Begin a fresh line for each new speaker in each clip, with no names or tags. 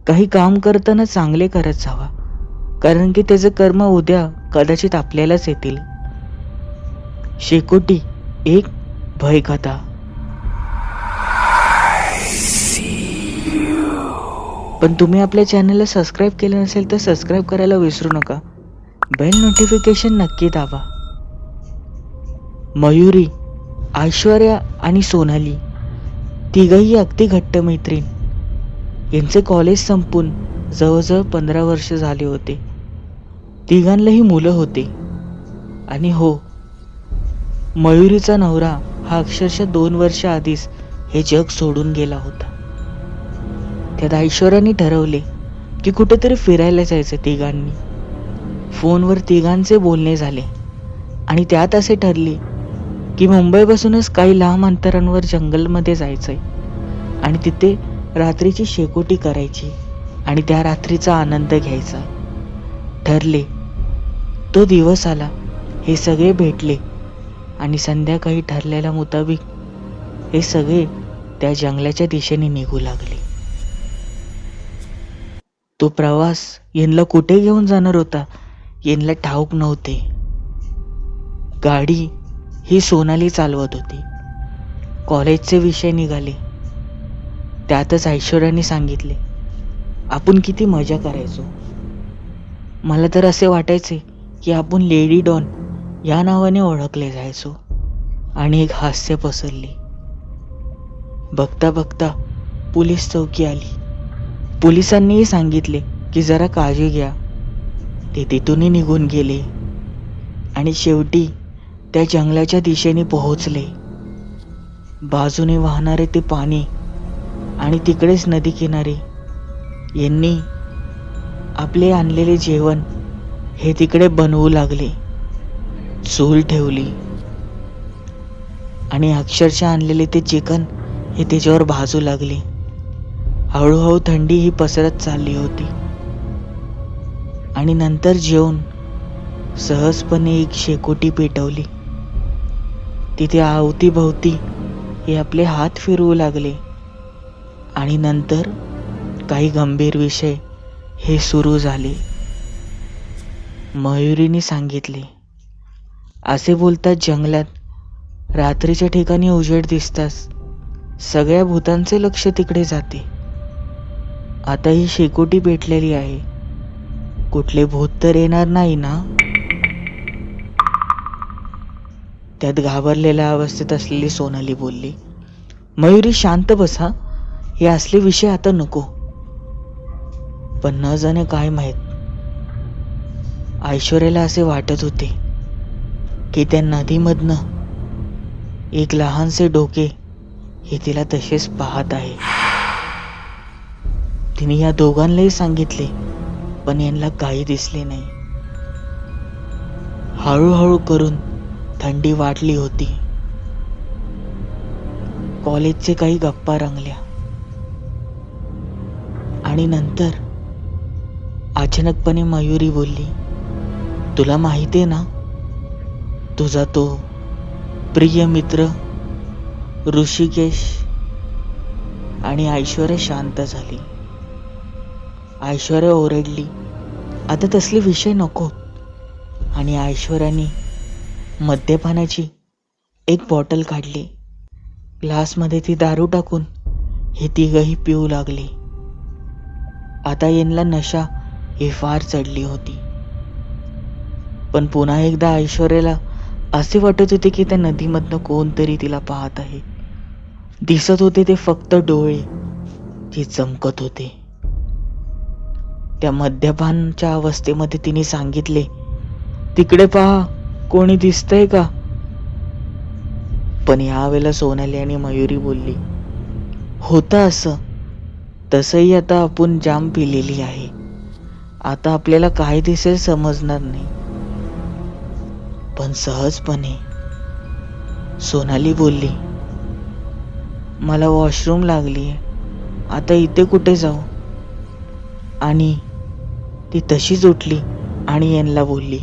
काही काम करताना चांगले करत जावा, कारण की त्याचे कर्म उद्या कदाचित आपल्यालाच येतील. शेकोटी एक भयकथा. पण तुम्ही आपल्या चॅनलला सबस्क्राईब केलं नसेल तर सबस्क्राईब करायला विसरू नका. बेल नोटिफिकेशन नक्की दाबा. मयुरी, ऐश्वर्या आणि सोनाली तिघही अगदी घट्ट मैत्रीण. यांचे कॉलेज संपून जवळजवळ 15 वर्ष झाले होते. तिघांनाही मुलं होते. आणि हो, मयुरीचा नवरा हा अक्षरशः 2 वर्ष आधीच हे जग सोडून गेला होता. त्यात ऐश्वर्याने ठरवले की कुठेतरी फिरायला जायचं तिघांनी. फोनवर तिघांचे बोलणे झाले आणि त्यात असे ठरले की मुंबईपासूनच काही लांब अंतरांवर जंगलमध्ये जायचंय आणि तिथे रात्रीची शेकोटी करायची आणि त्या रात्रीचा आनंद घ्यायचा. ठरले. तो दिवस आला. हे सगळे भेटले आणि संध्याकाळी ठरलेल्या मुताबिक हे सगळे त्या जंगलाच्या दिशेने निघू लागले. तो प्रवास यांना कुठे घेऊन जाणार होता यांना ठाऊक नव्हते. गाडी ही सोनाली चालवत होती. कॉलेजचे विषय निघाले. त्यातच ऐश्वर्याने सांगितले, आपण किती मजा करायचो. मला तर असे वाटायचे की आपण लेडी डॉन या नावाने ओळखले जायचो. आणि एक हास्य पसरले. बघता बघता पोलीस चौकी आली. पोलिसांनीही सांगितले की जरा काळजी घ्या. ते तिथूनही निघून गेले आणि शेवटी त्या जंगलाच्या दिशेने पोहोचले. बाजूने वाहणारे ते पाणी आणि तिकडेच नदी किनारे यांनी आपले आणलेले जेवण हे तिकडे बनवू लागले. चूल ठेवली आणि अक्षरशः आणलेले ते चिकन हे त्याच्यावर भाजू लागले. हळूहळू थंडी ही पसरत चालली होती आणि नंतर जेवून सहजपणे एक शेकोटी पेटवली. तिथे अवतीभवती हे आपले हात फिरवू लागले आणि नंतर काही गंभीर विषय हे सुरू झाले. मयुरीने सांगितले, असे बोलतात जंगलात रात्रीच्या ठिकाणी उजेड दिसताच सगळ्या भूतांचे लक्ष तिकडे जाते. आता ही शेकोटी पेटलेली आहे, कुठले भूत तर येणार नाही ना. त्यात घाबरलेल्या अवस्थेत असलेली सोनाली बोलली, मयुरी शांत बसा, हे असले विषय आता नको. पण न जाणे काय माहित, ऐश्वर्याला असे वाटत होते की त्या नदीमधनं एक लहानसे डोके हे तिला तसेच पाहत आहे. तिने या दोघांनाही सांगितले पण यांना काही दिसले नाही. हळूहळू करून थंडी वाढली होती. कॉलेजचे काही गप्पा रंगल्या आणि नंतर अचानकपणे मयुरी बोलली, तुला माहिती आहे ना, तुझा तो प्रिय मित्र ऋषिकेश. आणि ऐश्वर्या शांत झाली. ऐश्वर्या ओरडली, आता तसले विषय नको. आणि ऐश्वर्याने मद्यपानाची एक बॉटल काढली. ग्लासमध्ये ती दारू टाकून हे तिघही पिऊ लागले. आता यांना नशा ही फार चढली होती. पण पुन्हा एकदा ऐश्वर्याला असे वाटत होते की त्या नदीमधनं कोणतरी तिला पाहत आहे. दिसत होते ते फक्त डोळे जे चमकत होते. त्या मद्यपानाच्या अवस्थेमध्ये तिने सांगितले, तिकडे पहा, कोणी दिसतंय का. पण यावेळेला सोनाली आणि मयुरी बोलली, होतं असं. तसंही आता आपण जाम पिलेली आहे, आता आपल्याला काय दिसेल समजणार नाही. पण सहजपणे सोनाली बोलली, मला वॉशरूम लागली, आता इथे कुठे जाऊ. आणि ती तशीच उठली आणि यांना बोलली,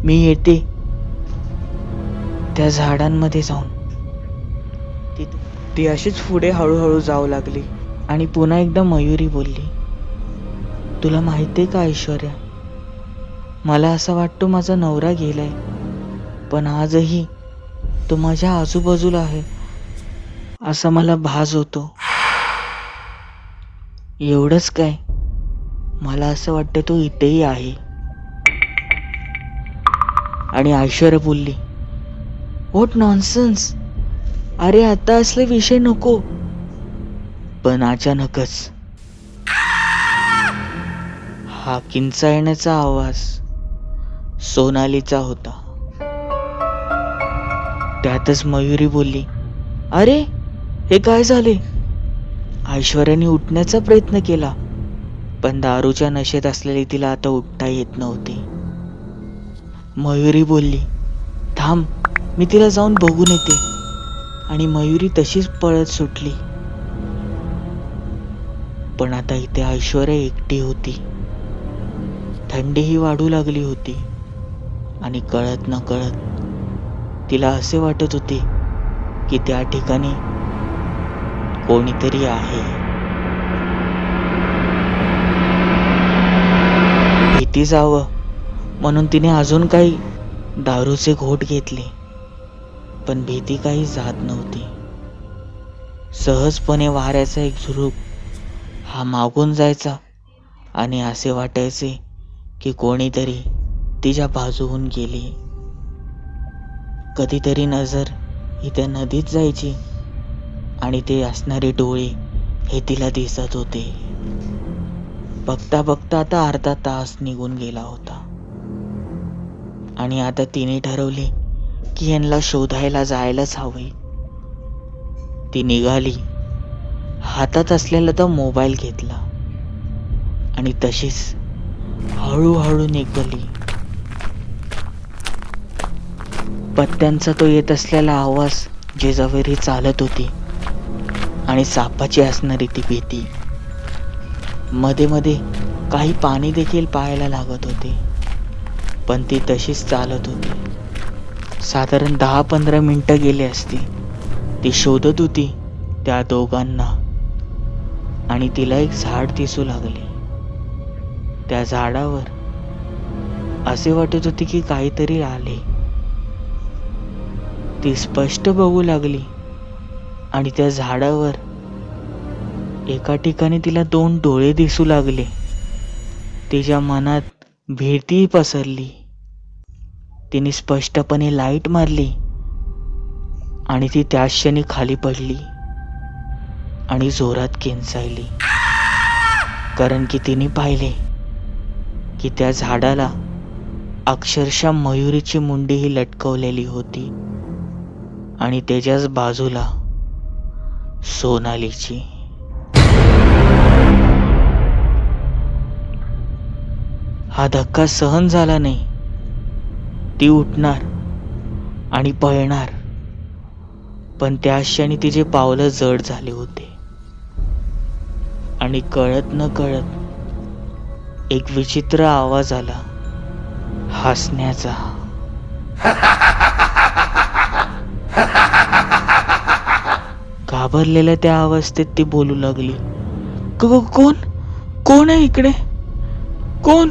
मी येते. त्या झाडांमध्ये जाऊन ती अशीच पुढे हळूहळू जाऊ लागली. आणि पुन्हा एकदा मयुरी बोलली, तुला माहिती आहे का ऐश्वर्या, मला असं वाटतं माझा नवरा गेलाय, पण आजही तो माझ्या आजूबाजूला आहे असा मला भास होतो. एवढंच काय, मला असं वाटतं तो इथेही आहे. आणि ऐश्वर्या बोलली, व्हॉट नॉनसेन्स, अरे आता असले विषय नको. पण अचानकच हा किंचाळण्याचा आवाज सोनालीचा होता. त्यातच मयुरी बोलली, अरे हे काय झाले? ऐश्वर्याने उठण्याचा प्रयत्न केला, पण दारूच्या नशेत असलेली तिला आता उठता येत नव्हती. मयुरी बोलली, थांब, मी तिला जाऊन बघून येते. आणि मयुरी तशीच पळत सुटली. पण आता इथे ऐश्वर्या एकटी होती. थंडीही वाढू लागली होती आणि कळत न कळत तिला असे वाटत होते की त्या ठिकाणी कोणीतरी आहे. भीती जावं म्हणून तिने अजून काही दारूचे घोट घेतले, पण भीती काही जात नव्हती. सहजपणे वाऱ्याचा एक झुरूप हा मागून जायचा आणि असे वाटायचे की कोणीतरी तिच्या बाजूहून गेली. कधीतरी नजर ही त्या नदीत जायची आणि ते असणारे डोळे हे तिला दिसत होते. बघता बघता आता अर्धा तास निघून गेला होता आणि आता तिने ठरवले की यांना शोधायला जायलाच हवे. ती निघाली, हातात असलेला तो मोबाईल घेतला आणि तशीच हळूहळू निघाली. पत्त्यांचा तो येत असलेला आवाज जिजावरी चालत होती आणि सापाची असणारी ती भीती. मध्ये मध्ये काही पाणी देखील पाहायला लागत होते, पण ती तशीच चालत होती. साधारण 10-15 मिनिटं गेली असती. ती शोधत होती त्या दोघांना आणि तिला एक झाड दिसू लागले. त्या झाडावर असे वाटत होते की काहीतरी आले. ती स्पष्ट बघू लागली आणि त्या झाडावर एका ठिकाणी तिला 2 डोळे दिसू लागले. तिच्या मनात भीती पसरली. तिने स्पष्टपणे लाईट मारली आणि ती त्याच क्षणी खाली पडली आणि जोरात किंचाळली, कारण की तिने पाहिले की त्या झाडाला अक्षरशः मयुरीची मुंडीही लटकवलेली होती आणि त्याच्याच बाजूला सोनालीची. हा धक्का सहन झाला नाही. ती उठणार आणि पळणार, पण त्या क्षणी तिचे पावलं जड झाले होते आणि कळत न कळत एक विचित्र आवाज आला, हसण्याचा. घाबरलेल्या त्या अवस्थेत ती बोलू लागली, कोण कोण आहे इकडे, कोण?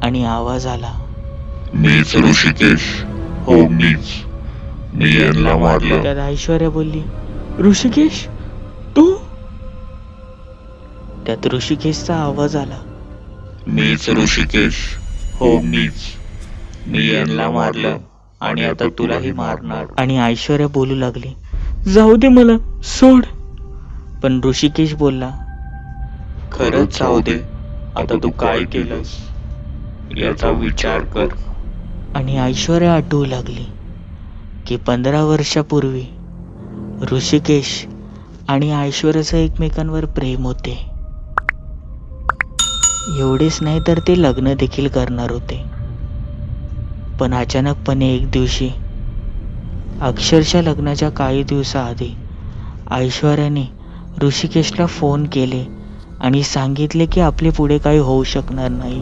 आणि आवाज आला,
मीच ऋषिकेश, हो मीच, मी यांना मारलं.
त्यात ऐश्वर्या बोलली, ऋषिकेश तू? त्यात ऋषिकेशचा आवाज आला,
मीच ऋषिकेश, हो मीच, मी यांना मारलं आणि आता तुलाही मारणार.
आणि ऐश्वर्या बोलू लागली, जाऊ दे मला, सोड. पण ऋषिकेश बोलला,
खरंच जाऊ दे, आता तू काय केलंस याचा विचार कर.
आणि ऐश्वर्या आठवू लागली की 15 वर्षापूर्वी ऋषिकेश आणि ऐश्वर्याचं एकमेकांवर प्रेम होते. एवढेच नाही तर ते लग्न देखील करणार होते. पण अचानकपणे एक दिवशी, अक्षरशः लग्नाच्या काही दिवसाआधी, ऐश्वर्याने ऋषिकेशला फोन केले आणि सांगितले की आपले पुढे काही होऊ शकणार नाही.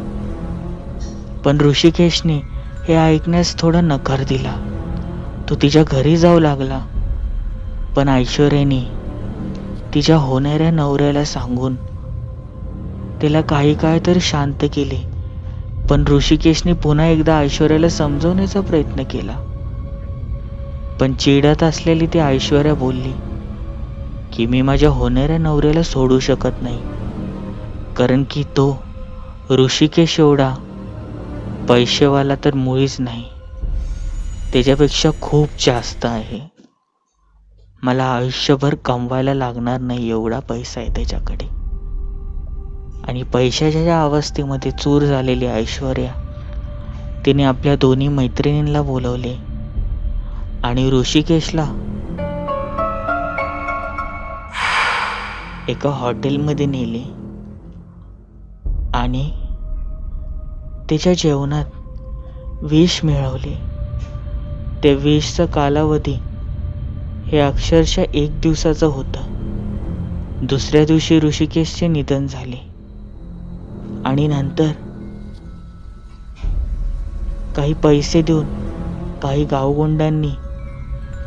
पण ऋषिकेशने हे ऐकण्यास थोडा नकार दिला. तो तिच्या घरी जाऊ लागला. पण ऐश्वर्याने तिच्या होणाऱ्या नवऱ्याला सांगून त्याला काही काळ तर शांत केले, पण ऋषिकेशने पुन्हा एकदा ऐश्वर्याला समजवण्याचा प्रयत्न केला. पण चिडत असलेली ती ऐश्वर्या बोलली की मी माझ्या होणाऱ्या नवऱ्याला सोडू शकत नाही, कारण की तो ऋषिकेश एवढा पैसेवाला तर मुळीच नाही, त्याच्यापेक्षा खूप जास्त आहे. मला आयुष्यभर कमवायला लागणार नाही एवढा पैसा आहे त्याच्याकडे. आणि पैशाच्या ज्या अवस्थेमध्ये चूर झालेली ऐश्वर्या तिने आपल्या दोन्ही मैत्रिणींना बोलवले आणि ऋषिकेशला एका हॉटेलमध्ये नेले आणि त्याच्या जेवणात विष मिळवले. त्या विषचा कालावधी हे अक्षरशः 1 दिवसाचं होतं. दुसऱ्या दिवशी ऋषिकेशचे निधन झाले आणि नंतर काही पैसे देऊन काही गावगुंडांनी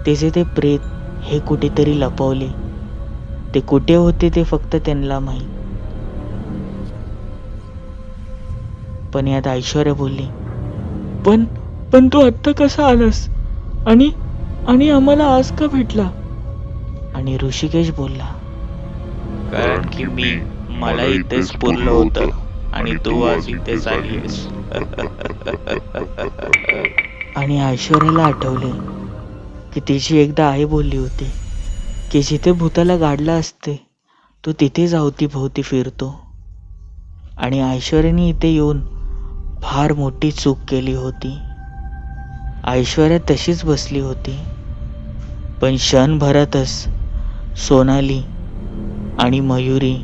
त्याचे ते प्रेत हे कुठेतरी लपवले. ते कुठे होते ते फक्त त्यांना माहीत. पण यात ऐश्वर्या बोलली, पण तू आत्ता कसा आलास आणि आम्हाला आज का भेटला? आणि ऋषिकेश बोलला,
कारण की मला इथेच पुरलं होतं आणि तू आज इथेच आलीस.
आणि ऐश्वर्याला आठवले की तिची एकदा आई बोलली होती की जिथे भूताला गाडला असते तो तिथेच अवतीभोवती फिरतो. आणि ऐश्वर्याने इथे येऊन फार मोठी चूक केली होती. ऐश्वर्या तशीच बसली होती, पण क्षणभरातच सोनाली आणि मयुरी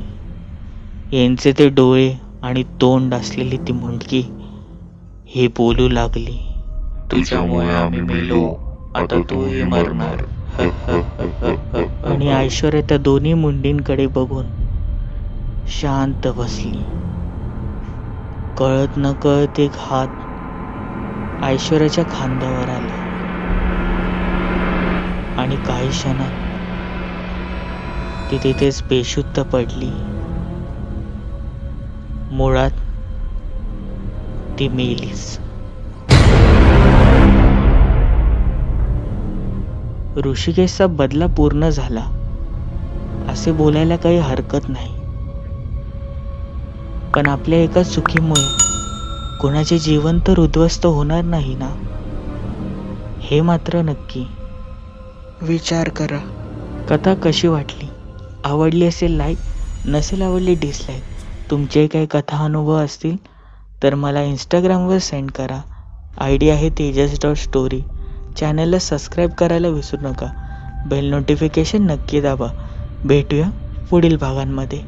यांचे ते डोळे आणि तोंड असलेली ती मुंडकी ही बोलू लागली.
तुझ्यामुळे आम्ही मेलो, आता तूही मरणार.
आणि ऐश्वर्या त्या दोन्ही मुंडींकडे बघून शांत बसली. कळत न कळत एक हात ऐश्वर्याच्या खांद्यावर आला आणि काही क्षणात ती तिथेच बेशुद्ध पडली. मुळात ती मेलीच. ऋषिकेशचा बदला पूर्ण झाला असे बोलायला काही हरकत नाही, पण आपल्या एका चुकीमुळे कोणाचे जीवन तर उद्ध्वस्त होणार नाही ना, हे मात्र नक्की. विचार करा. कथा कशी वाटली? आवडली असेल लाईक, नसेल आवडली डिसलाईक. तुमचे काही कथा अनुभव असतील तर मला इंस्टाग्रामवर सेंड करा. ID आहे tejas.story. चॅनलला सबस्क्राईब करायला विसरू नका. बेल नोटिफिकेशन नक्की दाबा. भेटूया पुढील भागांमध्ये.